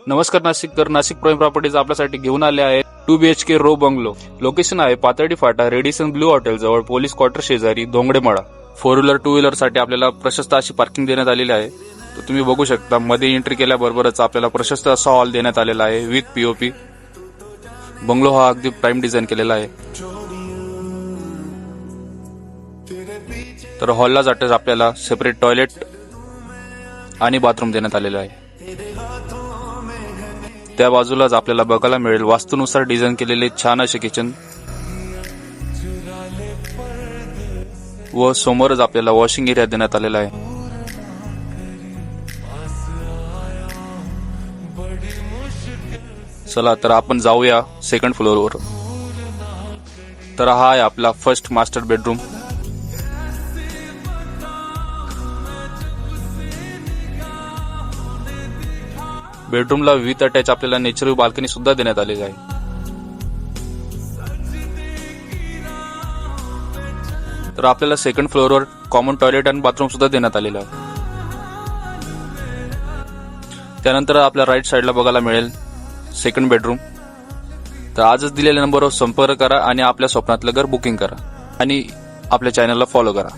नमस्कार नाशिककर, Nashik prime properties आपल्यासाठी घेऊन आले आहे 2 BHK रो बंगलो. लोकेशन आहे पातळी फाटा, रेडिसन ब्लू हॉटेल जवळ, पोलीस क्वार्टर शेजारी, धोंगडेमळा. 4 व्हीलर 2 व्हीलर साठी आपल्याला प्रशस्त अशी पार्किंग देण्यात आलेली आहे. तर तुम्ही बघू शकता मध्ये एंट्री केल्याबरोबरच आपल्याला प्रशस्त असा हॉल देण्यात आलेला आहे विथ POP. बंगलो हा अगदी प्राईम डिझाईन केलेला आहे. तर हॉलला जाताच आपल्याला सेपरेट टॉयलेट आणि बाथरूम देण्यात आलेलं आहे. त्या बाजूलाच आपल्याला बघायला मिळेल वास्तूनुसार डिझाईन केलेले छान असे किचन व समोरच आपल्याला वॉशिंग एरिया देण्यात आलेला आहे. चला तर आपण जाऊया सेकंड फ्लोअरवर. तर हा आहे आपला फर्स्ट मास्टर बेडरूम. बेडरूमला विथ अटॅच आपल्याला नॅचरल बाल्कनी सुद्धा देण्यात आलेली आहे. तर आपल्याला सेकंड फ्लोअरवर कॉमन टॉयलेट आणि बाथरूम सुद्धा देण्यात आलेलं आहे. त्यानंतर आपल्या राईट साईडला बघायला मिळेल सेकंड बेडरूम. तर आजच दिलेल्या नंबरवर संपर्क करा आणि आपल्या स्वप्नातलं घर बुकिंग करा आणि आपल्या चॅनलला फॉलो करा.